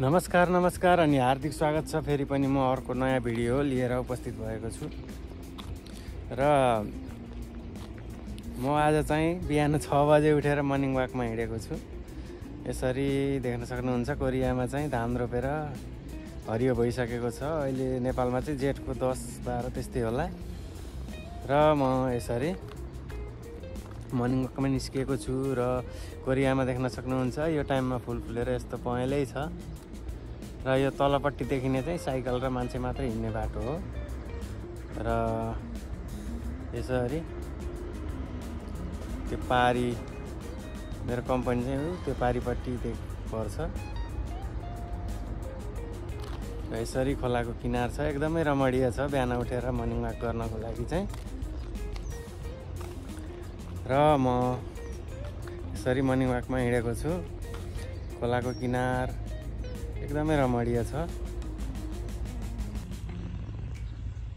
नमस्कार नमस्कार अनि हार्दिक स्वागत छ। फेरि पनि म अर्को नयाँ भिडियो लिएर उपस्थित भएको छु र म आज चाहिँ बिहान 6 बजे उठेर मर्निङ वाकमा हिँडेको छु। यसरी देख्न सक्नुहुन्छ कोरियामा चाहिँ धान रोपेर हरियो भइसकेको छ। अहिले नेपालमा चाहिँ जेठको 10-12 त्यस्तै होला र म यसरी मर्निङ वाकमा निस्किएको छु र कोरियामा देख्न सक्नुहुन्छ यो टाइममा फुल फुलेर यस्तो पहेँलै छ र यो तलपट्टि देखिने चाहिँ साइकल र मान्छे मात्रै हिँड्ने बाटो हो र यसरी त्यो पारी मेरो कम्पनी चाहिँ हो त्यो पारीपट्टि पर्छ र यसरी खोलाको किनार छ। एकदमै रमणीय छ बिहान उठेर मर्निङ वाक गर्नको लागि चाहिँ। र म यसरी मर्निङ वाकमा हिँडेको छु। खोलाको किनार एकदमै रमणीय छ।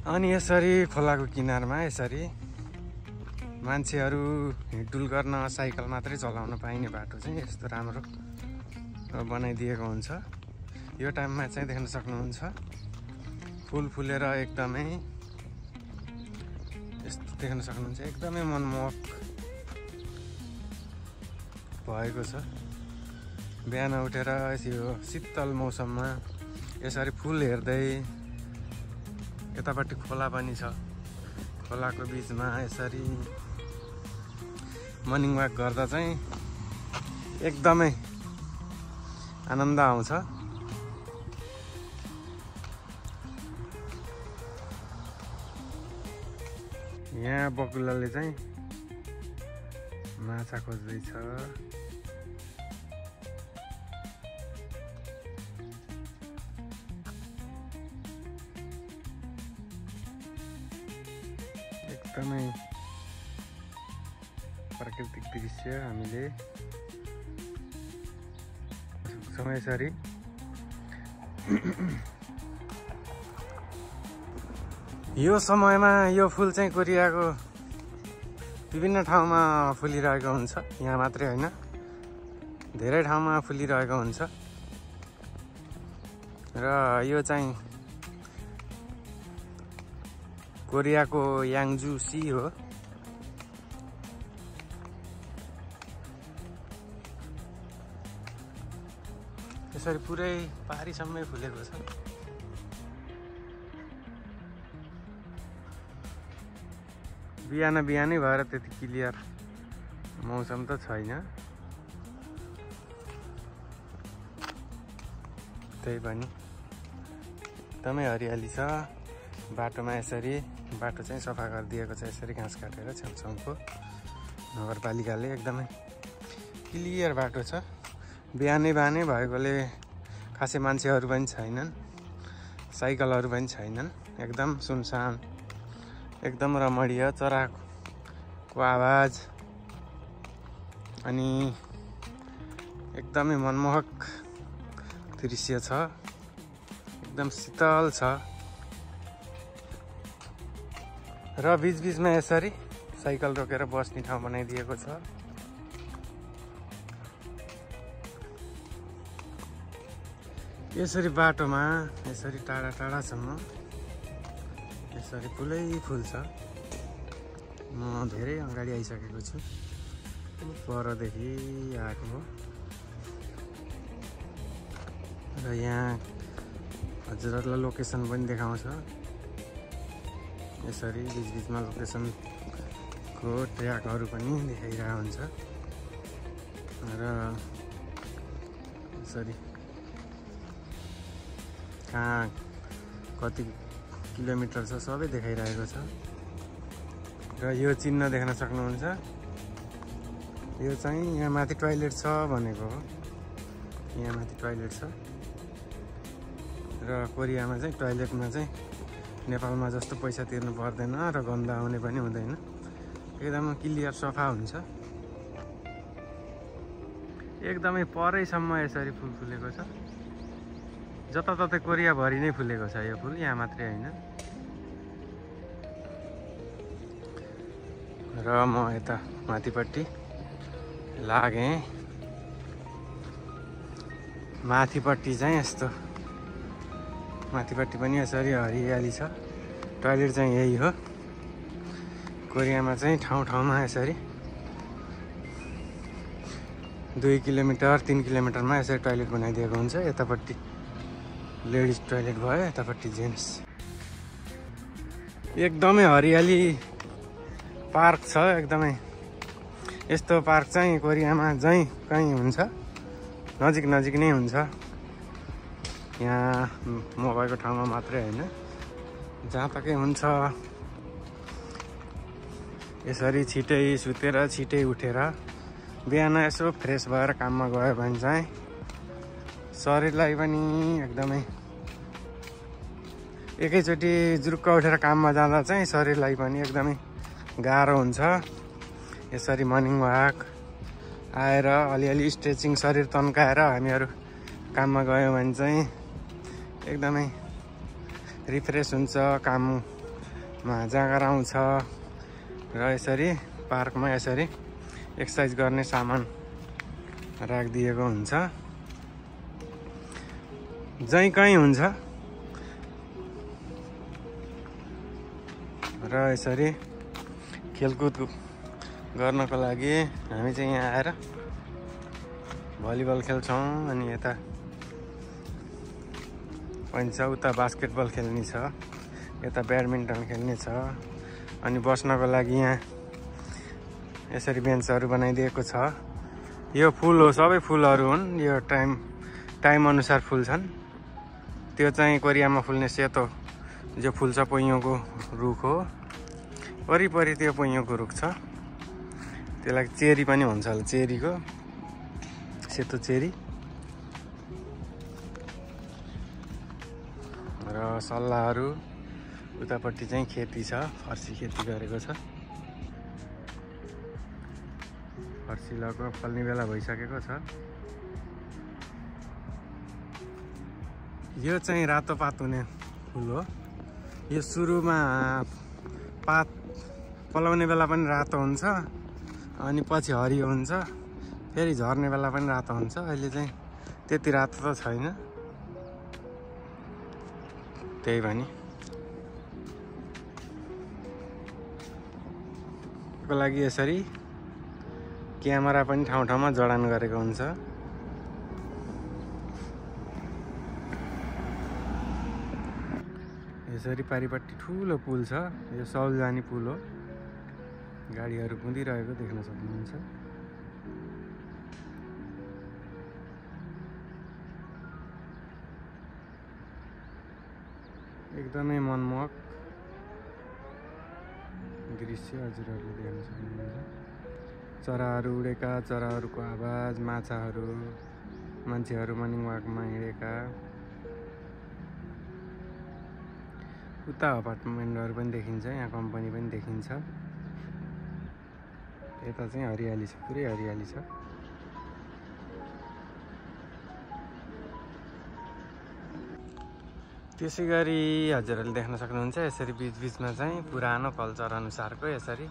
अनि यसरी खोलाको किनारमा यसरी मान्छेहरू हिँडडुल गर्न साइकल मात्रै चलाउन पाइने बाटो चाहिँ यस्तो राम्रो बनाइदिएको हुन्छ। यो टाइममा चाहिँ देख्न सक्नुहुन्छ फुल फुलेर एकदमै यस्तो देख्न सक्नुहुन्छ एकदमै मनमोहक भएको छ। बिहान उठेर यो शीतल मौसममा यसरी फुल हेर्दै यतापट्टि खोला पनि छ। खोलाको बिचमा यसरी मर्निङ वाक गर्दा चाहिँ एकदमै आनन्द आउँछ। यहाँ बकुलाले चाहिँ माछा खोज्दैछ। एकदमै प्राकृतिक दृश्य हामीले यसरी यो समयमा यो फुल चाहिँ कोरियाको विभिन्न ठाउँमा फुलिरहेको हुन्छ। यहाँ मात्रै होइन धेरै ठाउँमा फुलिरहेको हुन्छ र यो चाहिँ कोरियाको याङजु सी हो। यसरी पुरै पारीसम्मै फुलेको छ। बिहानै भएर त्यति क्लियर मौसम त छैन, त्यही पनि एकदमै हरियाली छ। बाटोमा यसरी बाटो चाहिँ सफा गरिदिएको छ। यसरी घाँस काटेर छेउछाउको नगरपालिकाले एकदमै क्लियर बाटो छ। बिहानै भएकोले खासै मान्छेहरू पनि छैनन्, साइकलहरू पनि छैनन्। एकदम सुनसान, एकदम रमणीय, चराको आवाज अनि एकदमै मनमोहक दृश्य छ। एकदम शीतल छ र बीचमा यसरी साइकल रोकेर बस्ने ठाउँ बनाइदिएको छ। यसरी बाटोमा यसरी टाढासम्म यसरी फुलै फुल छ। म धेरै अगाडि आइसकेको छु, परदेखि आएको हो र यहाँ हजुरहरूलाई लोकेसन पनि देखाउँछ। यसरी बीचमा लोकेसनको ट्र्याकहरू पनि देखाइरहेको हुन्छ र यसरी कहाँ कति किलोमिटर छ सबै देखाइरहेको छ। र यो चिन्ह देख्न सक्नुहुन्छ, यो चाहिँ यहाँ माथि टोयलेट छ भनेको हो। यहाँ माथि टोयलेट छ र कोरियामा चाहिँ टोयलेटमा चाहिँ नेपालमा जस्तो पैसा तिर्नु पर्दैन र गन्ध आउने पनि हुँदैन। एकदम क्लियर सफा हुन्छ। एकदमै परैसम्म यसरी फुल फुलेको छ। जताततै कोरियाभरि नै फुलेको छ यो फुल, यहाँ मात्रै होइन। र म यता माथिपट्टि लागेँ। माथिपट्टि चाहिँ यस्तो माथिपट्टि पनि यसरी हरियाली छ। टोयलेट चाहिँ यही हो। कोरियामा चाहिँ ठाउँ ठाउँमा यसरी 2 किलोमिटर 3 किलोमिटरमा यसरी टोयलेट बनाइदिएको हुन्छ। यतापट्टि लेडिज टोयलेट भयो, यतापट्टि जेन्ट्स। एकदमै हरियाली पार्क छ एकदमै। यस्तो पार्क चाहिँ कोरियामा जहीँ कहीँ हुन्छ, नजिक नजिक नै हुन्छ। यहाँ म भएको ठाउँमा मात्रै होइन, जहाँ तकै हुन्छ। यसरी छिटै सुतेर छिटै उठेर बिहान यसो फ्रेस भएर काममा गयो भने चाहिँ शरीरलाई पनि एकदमै एकैचोटि जुरुक्क उठेर काममा जाँदा चाहिँ शरीरलाई पनि एकदमै गाह्रो हुन्छ। यसरी मर्निङ वाक आएर अलिअलि स्ट्रेचिङ शरीर तन्काएर हामीहरू काममा गयौँ भने चाहिँ एकदमै रिफ्रेस हुन्छ, काममा जाँगर आउँछ। र यसरी पार्कमा यसरी एक्सर्साइज गर्ने सामान राखिदिएको हुन्छ, जहीँ कहीँ हुन्छ। र यसरी खेलकुद गर्नको लागि हामी चाहिँ यहाँ आएर भलिबल खेल्छौँ। अनि यता पनि छ, उता बास्केटबल खेल्ने छ, यता ब्याडमिन्टन खेल्ने छ। अनि बस्नको लागि यहाँ यसरी बेन्चहरू बनाइदिएको छ। यो फुल हो, सबै फुलहरू हुन्। यो टाइम अनुसार फुल्छन्। त्यो चाहिँ कोरियामा फुल्ने सेतो जो फुल्छ पोइयोको रुख हो। वरिपरि त्यो पोइयोको रुख छ, त्यसलाई चेरी पनि भन्छ होला, चेरीको सेतो चेरी। र सल्लाहहरू उतापट्टि चाहिँ खेती छ, फर्सी खेती गरेको छ। फर्सी लगभग फल्ने बेला भइसकेको छ। यो चाहिँ रातो पात हुने फुल हो। यो सुरुमा पात पलाउने बेला पनि रातो हुन्छ, अनि पछि हरियो हुन्छ, फेरि झर्ने बेला पनि रातो हुन्छ। अहिले चाहिँ त्यति रातो त छैन, त्यही भनी को लागि यसरी क्यामेरा पनि ठाउँ ठाउँमा जडान गरेको हुन्छ। यसरी पारिपट्टि ठुलो पुल छ, यो सौलजानी पुल हो। गाडीहरू कुदिरहेको देख्न सक्नुहुन्छ। एकदमै मनमोहक दृश्य हजुरहरूले देख्न सक्नुहुन्छ। चराहरू उडेका, चराहरूको आवाज, माछाहरू, मान्छेहरू मर्निङ वाकमा हिँडेका। उता अपार्टमेन्टहरू पनि देखिन्छ, यहाँ कम्पनी पनि देखिन्छ। यता चाहिँ हरियाली छ, पुरै हरियाली छ। त्यसै गरी हजुरहरूले देख्न सक्नुहुन्छ यसरी बिचबिचमा चाहिँ पुरानो कल्चर अनुसारको यसरी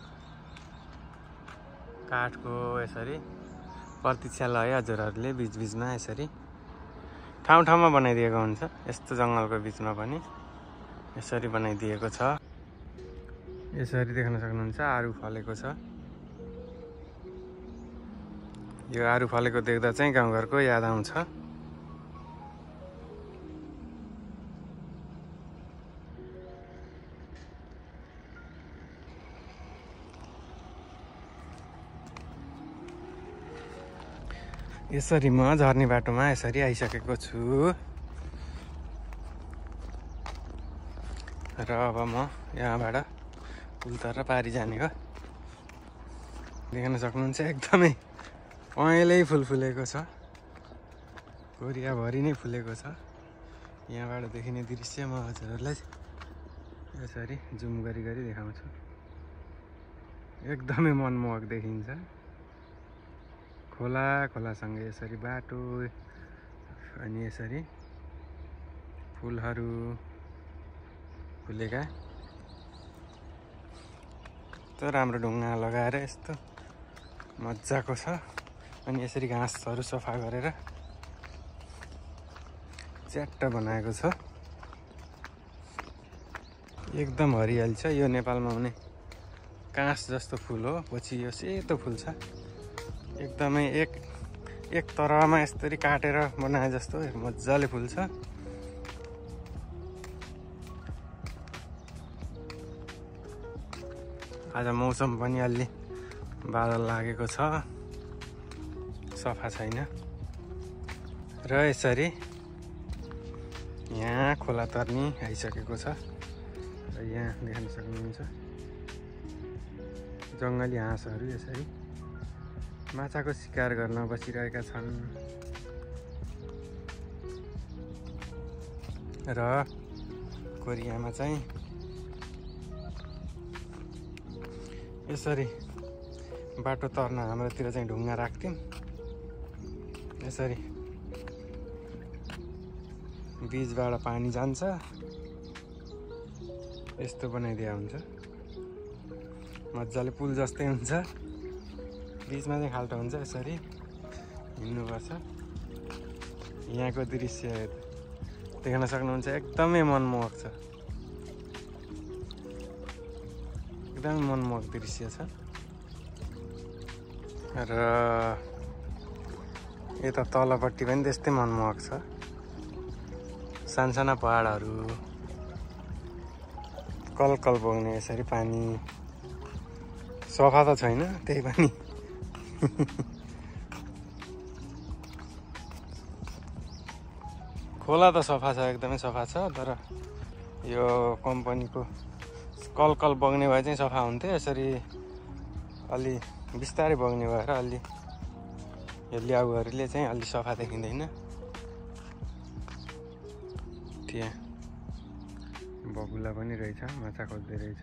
काठको यसरी प्रतीक्षालय हजुरहरूले बिचबिचमा यसरी ठाउँ ठाउँमा बनाइदिएको हुन्छ। यस्तो जङ्गलको बिचमा पनि यसरी बनाइदिएको छ। यसरी देख्न सक्नुहुन्छ आरू फलेको छ। यो आरू फलेको देख्दा चाहिँ गाउँघरको याद आउँछ। यसरी म झर्ने बाटोमा यसरी आइसकेको छु। र अब म यहाँबाट पुल तर पारी जाने हो। देख्न सक्नुहुन्छ एकदमै पहेँलै फुल फुलेको छ, कोरियाभरि नै फुलेको छ। यहाँबाट देखिने दृश्य म हजुरहरूलाई यसरी जुम गरी देखाउँछु। एकदमै मनमोहक देखिन्छ। खोलासँगै यसरी बाटो, अनि यसरी फुलहरू फुलेका। यस्तो राम्रो ढुङ्गा लगाएर यस्तो मजाको छ। अनि यसरी घाँसहरू सफा गरेर च्याट्ट बनाएको छ। एकदम हरियाली छ। यो नेपालमा हुने काँस जस्तो फुल हो। पछि यो सेतो फुल छ। एकदमै एक तरहमा यसरी काटेर बनाए जस्तो मजाले फुल्छ। आज मौसम पनि अलि बादल लागेको छ, सफा छैन। र यसरी यहाँ खोला तर्नी आइसकेको छ। र यहाँ देख्न सक्नुहुन्छ जङ्गली हाँसहरू यसरी माछाको शिकार गर्न बसिरहेका छन्। र कोरियामा चाहिँ यसरी बाटो तर्न हाम्रोतिर चाहिँ ढुङ्गा राख्थ्यौँ। यसरी बीचबाट पानी जान्छ, यस्तो बनाइदिया हुन्छ। मजाले पुल जस्तै हुन्छ। बीचमा चाहिँ खाल्टो हुन्छ। यसरी हिँड्नुपर्छ। यहाँको दृश्य देख्न सक्नुहुन्छ, एकदमै मनमोहक छ। एकदमै मनमोहक दृश्य छ। र यता तलपट्टि पनि त्यस्तै मनमोहक छ। सानसाना पहाडहरू, कलकल बग्ने यसरी पानी। सफा त छैन त्यही पनि। खोला त सफा छ, एकदमै सफा छ। तर यो कम्पनीको कलकल बग्ने भए चाहिँ सफा हुन्थ्यो। यसरी अलि बिस्तारै बग्ने भएर अलि यो ल्याउहरूले चाहिँ अलि सफा देखिँदैन। त्यहाँ बगुला पनि रहेछ, माछा खोज्दै रहेछ।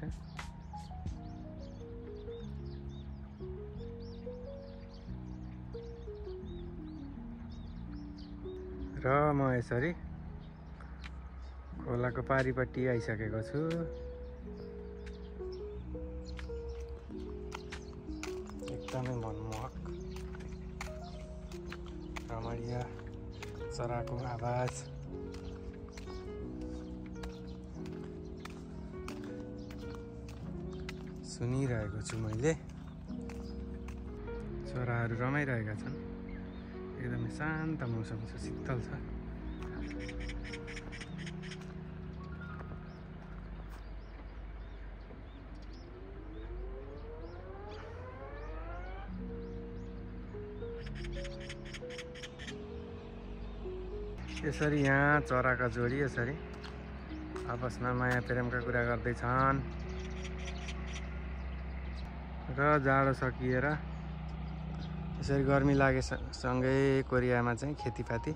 र म यसरी खोलाको पारिपट्टि आइसकेको छु। एकदमै मनमोहक रमणीय चराको आवाज। सुनिरहेको छु मैले। चराहरू रमाइरहेका छन्। एकदमै शान्त मौसम छ, शीतल छ। यसरी यहाँ चराका जोडी यसरी आपसमा माया प्रेमका कुरा गर्दैछन्। र जाडो सकिएर यसरी गर्मी लागेसँगै कोरियामा चाहिँ खेतीपाती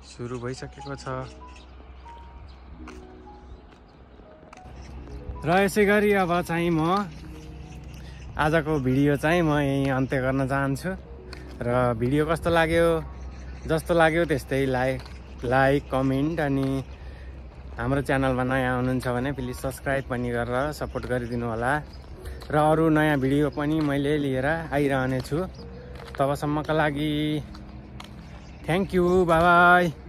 सुरु भइसकेको छ। र यसै गरी अब चाहिँ म आजको भिडियो चाहिँ म यहीँ अन्त्य गर्न चाहन्छु। र भिडियो कस्तो लाग्यो, जस्तो लाग्यो त्यस्तै लाइक कमेन्ट, अनि हाम्रो च्यानलमा नयाँ हुनुहुन्छ भने प्लिज सब्सक्राइब पनि गरेर सपोर्ट गरिदिनु होला। र अरू नयाँ भिडियो पनि मैले लिएर आइरहनेछु। तबसम्मका लागि थ्याङ्क यू, बाई बाई।